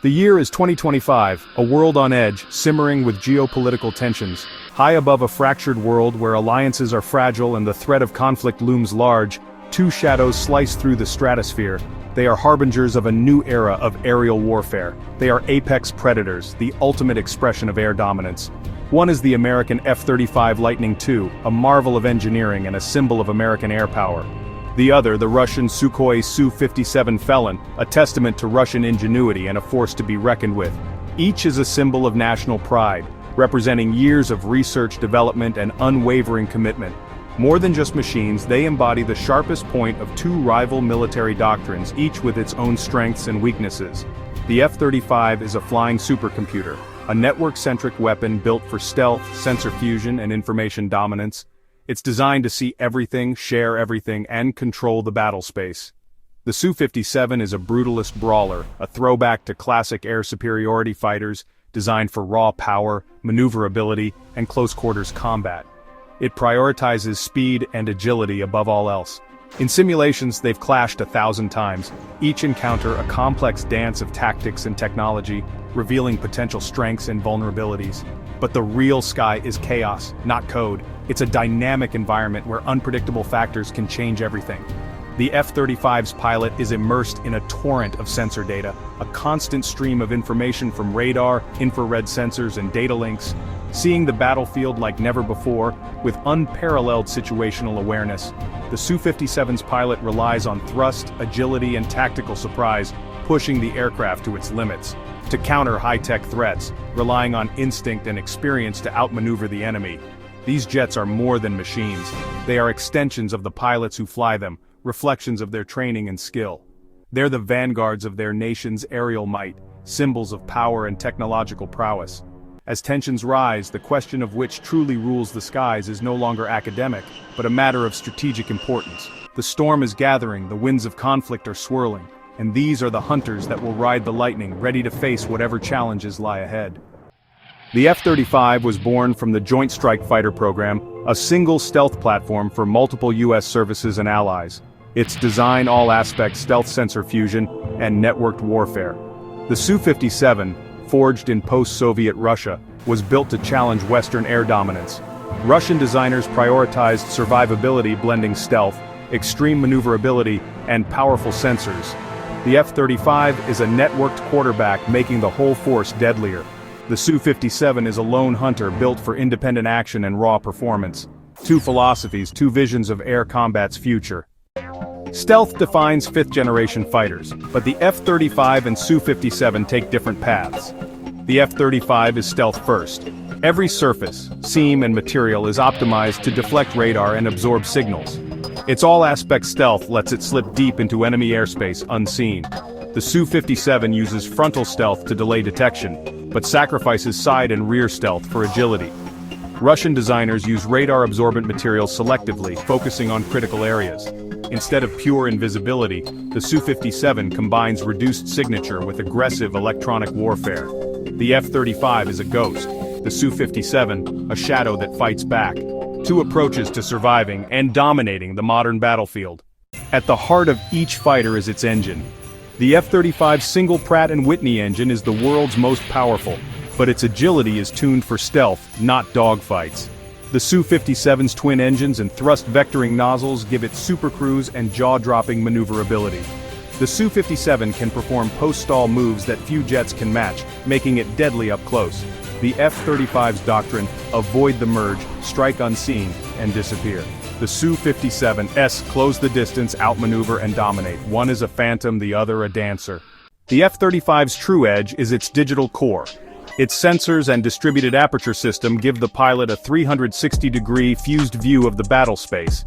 The year is 2025, a world on edge, simmering with geopolitical tensions. High above a fractured world where alliances are fragile and the threat of conflict looms large, two shadows slice through the stratosphere. They are harbingers of a new era of aerial warfare. They are apex predators, the ultimate expression of air dominance. One is the American F-35 Lightning II, a marvel of engineering and a symbol of American air power. The other, the Russian Sukhoi Su-57 Felon, a testament to Russian ingenuity and a force to be reckoned with. Each is a symbol of national pride, representing years of research, development, and unwavering commitment. More than just machines, they embody the sharpest point of two rival military doctrines, each with its own strengths and weaknesses. The F-35 is a flying supercomputer, a network-centric weapon built for stealth, sensor fusion, and information dominance. It's designed to see everything, share everything, and control the battle space. The Su-57 is a brutalist brawler, a throwback to classic air superiority fighters, designed for raw power, maneuverability, and close-quarters combat. It prioritizes speed and agility above all else. In simulations, they've clashed 1,000 times, each encounter a complex dance of tactics and technology, revealing potential strengths and vulnerabilities. But the real sky is chaos, not code. It's a dynamic environment where unpredictable factors can change everything. The F-35's pilot is immersed in a torrent of sensor data, a constant stream of information from radar, infrared sensors, and data links, seeing the battlefield like never before, with unparalleled situational awareness. The Su-57's pilot relies on thrust, agility, and tactical surprise, pushing the aircraft to its limits. To counter high-tech threats, relying on instinct and experience to outmaneuver the enemy. These jets are more than machines. They are extensions of the pilots who fly them, reflections of their training and skill. They're the vanguards of their nation's aerial might, symbols of power and technological prowess. As tensions rise, the question of which truly rules the skies is no longer academic, but a matter of strategic importance. The storm is gathering, the winds of conflict are swirling, and these are the hunters that will ride the lightning, ready to face whatever challenges lie ahead. The F-35 was born from the Joint Strike Fighter program, a single stealth platform for multiple U.S. services and allies. Its design all aspects stealth sensor fusion and networked warfare. The Su-57, forged in post-Soviet Russia, was built to challenge Western air dominance. Russian designers prioritized survivability, blending stealth, extreme maneuverability, and powerful sensors. The F-35 is a networked quarterback, making the whole force deadlier. The Su-57 is a lone hunter built for independent action and raw performance. Two philosophies, two visions of air combat's future. Stealth defines fifth-generation fighters, but the F-35 and Su-57 take different paths. The F-35 is stealth first. Every surface, seam, and material is optimized to deflect radar and absorb signals. Its all-aspect stealth lets it slip deep into enemy airspace unseen. The Su-57 uses frontal stealth to delay detection, but sacrifices side and rear stealth for agility. Russian designers use radar-absorbent materials selectively, focusing on critical areas. Instead of pure invisibility, the Su-57 combines reduced signature with aggressive electronic warfare. The F-35 is a ghost, the Su-57, a shadow that fights back. Two approaches to surviving and dominating the modern battlefield. At the heart of each fighter is its engine. The F-35's single Pratt & Whitney engine is the world's most powerful, but its agility is tuned for stealth, not dogfights. The Su-57's twin engines and thrust vectoring nozzles give it supercruise and jaw-dropping maneuverability. The Su-57 can perform post-stall moves that few jets can match, making it deadly up close. The F-35's doctrine, avoid the merge, strike unseen, and disappear. The Su-57's close the distance, outmaneuver, and dominate. One is a phantom, the other a dancer. The F-35's true edge is its digital core. Its sensors and distributed aperture system give the pilot a 360-degree fused view of the battle space.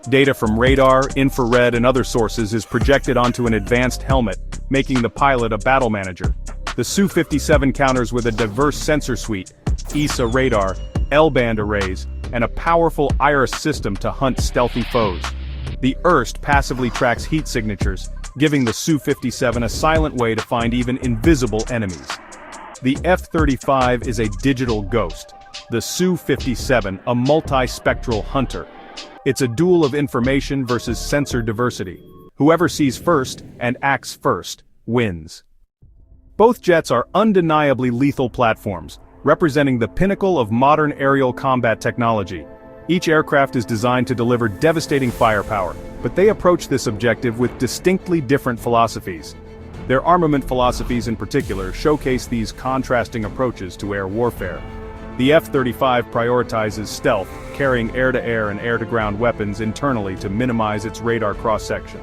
Data from radar, infrared, and other sources is projected onto an advanced helmet, making the pilot a battle manager. The Su-57 counters with a diverse sensor suite, ESA radar, L-band arrays, and a powerful iris system to hunt stealthy foes. The IRST passively tracks heat signatures, giving the Su-57 a silent way to find even invisible enemies. The F-35 is a digital ghost. The Su-57, a multi-spectral hunter. It's a duel of information versus sensor diversity. Whoever sees first and acts first, wins. Both jets are undeniably lethal platforms, representing the pinnacle of modern aerial combat technology. Each aircraft is designed to deliver devastating firepower, but they approach this objective with distinctly different philosophies. Their armament philosophies in particular showcase these contrasting approaches to air warfare. The F-35 prioritizes stealth, carrying air-to-air and air-to-ground weapons internally to minimize its radar cross-section.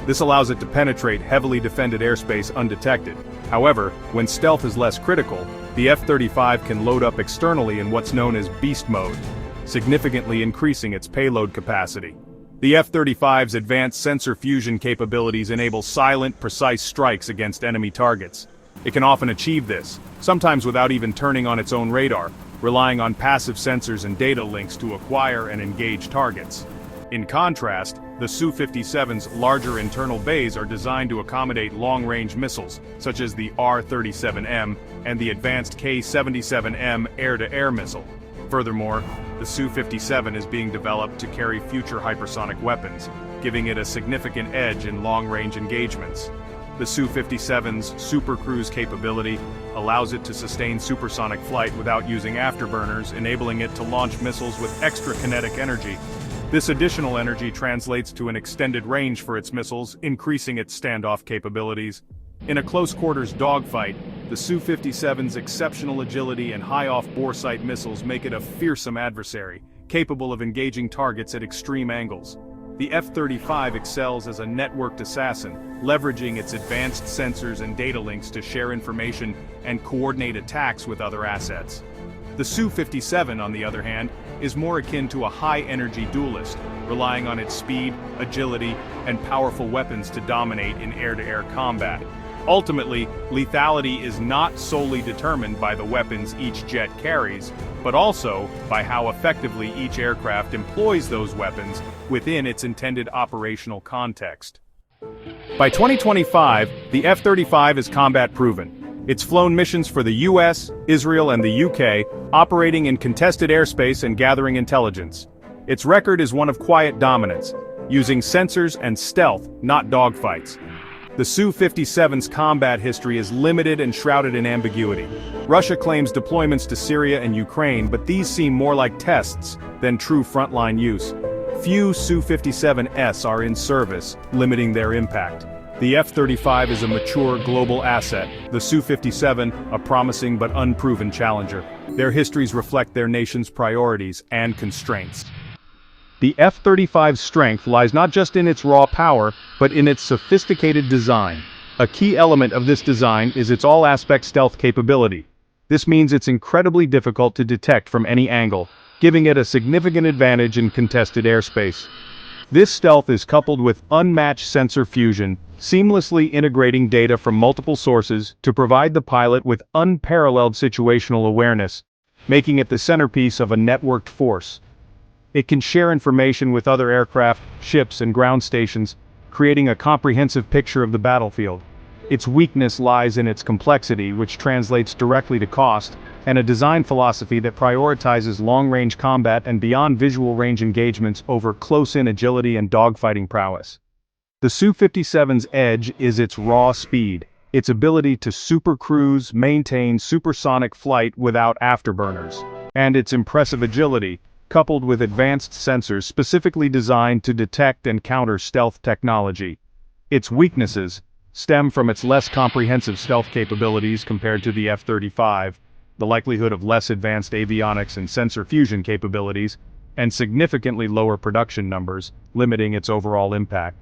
This allows it to penetrate heavily defended airspace undetected. However, when stealth is less critical, the F-35 can load up externally in what's known as beast mode, significantly increasing its payload capacity. The F-35's advanced sensor fusion capabilities enable silent, precise strikes against enemy targets. It can often achieve this, sometimes without even turning on its own radar, relying on passive sensors and data links to acquire and engage targets. In contrast, the Su-57's larger internal bays are designed to accommodate long-range missiles, such as the R-37M and the advanced K-77M air-to-air missile. Furthermore, the Su-57 is being developed to carry future hypersonic weapons, giving it a significant edge in long-range engagements. The Su-57's super cruise capability allows it to sustain supersonic flight without using afterburners, enabling it to launch missiles with extra kinetic energy. This additional energy translates to an extended range for its missiles, increasing its standoff capabilities. In a close-quarters dogfight, the Su-57's exceptional agility and high off-bore sight missiles make it a fearsome adversary, capable of engaging targets at extreme angles. The F-35 excels as a networked assassin, leveraging its advanced sensors and data links to share information and coordinate attacks with other assets. The Su-57, on the other hand, is more akin to a high-energy duelist, relying on its speed, agility, and powerful weapons to dominate in air-to-air combat. Ultimately, lethality is not solely determined by the weapons each jet carries, but also by how effectively each aircraft employs those weapons within its intended operational context. By 2025, the F-35 is combat-proven. It's flown missions for the US, Israel, and the UK, operating in contested airspace and gathering intelligence. Its record is one of quiet dominance, using sensors and stealth, not dogfights. The Su-57's combat history is limited and shrouded in ambiguity. Russia claims deployments to Syria and Ukraine, but these seem more like tests than true frontline use. Few Su-57s are in service, limiting their impact. The F-35 is a mature global asset, the Su-57 a promising but unproven challenger. Their histories reflect their nation's priorities and constraints. The F-35's strength lies not just in its raw power, but in its sophisticated design. A key element of this design is its all-aspect stealth capability. This means it's incredibly difficult to detect from any angle, giving it a significant advantage in contested airspace. This stealth is coupled with unmatched sensor fusion, seamlessly integrating data from multiple sources to provide the pilot with unparalleled situational awareness, making it the centerpiece of a networked force. It can share information with other aircraft, ships, and ground stations, creating a comprehensive picture of the battlefield. Its weakness lies in its complexity, which translates directly to cost, and a design philosophy that prioritizes long-range combat and beyond visual range engagements over close-in agility and dogfighting prowess. The Su-57's edge is its raw speed, its ability to supercruise, maintain supersonic flight without afterburners, and its impressive agility, coupled with advanced sensors specifically designed to detect and counter stealth technology. Its weaknesses stem from its less comprehensive stealth capabilities compared to the F-35, the likelihood of less advanced avionics and sensor fusion capabilities, and significantly lower production numbers, limiting its overall impact.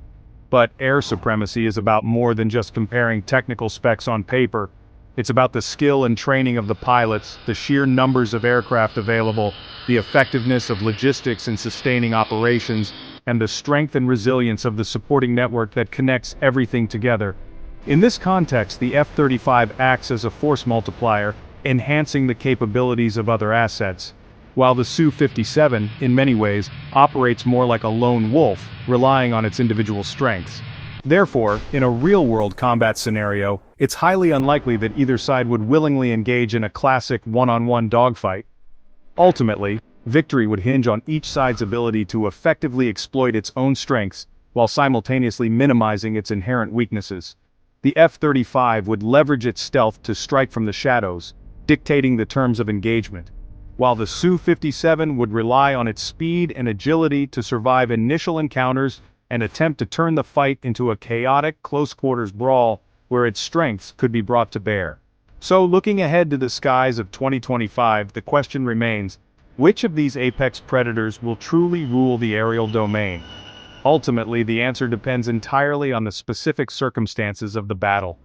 But air supremacy is about more than just comparing technical specs on paper. It's about the skill and training of the pilots, the sheer numbers of aircraft available, the effectiveness of logistics in sustaining operations, and the strength and resilience of the supporting network that connects everything together. In this context, the F-35 acts as a force multiplier, enhancing the capabilities of other assets, while the Su-57, in many ways, operates more like a lone wolf, relying on its individual strengths. Therefore, in a real-world combat scenario, it's highly unlikely that either side would willingly engage in a classic one-on-one dogfight. Ultimately, victory would hinge on each side's ability to effectively exploit its own strengths, while simultaneously minimizing its inherent weaknesses. The F-35 would leverage its stealth to strike from the shadows, dictating the terms of engagement, while the Su-57 would rely on its speed and agility to survive initial encounters and attempt to turn the fight into a chaotic, close-quarters brawl where its strengths could be brought to bear. So, looking ahead to the skies of 2025, the question remains, which of these apex predators will truly rule the aerial domain? Ultimately, the answer depends entirely on the specific circumstances of the battle.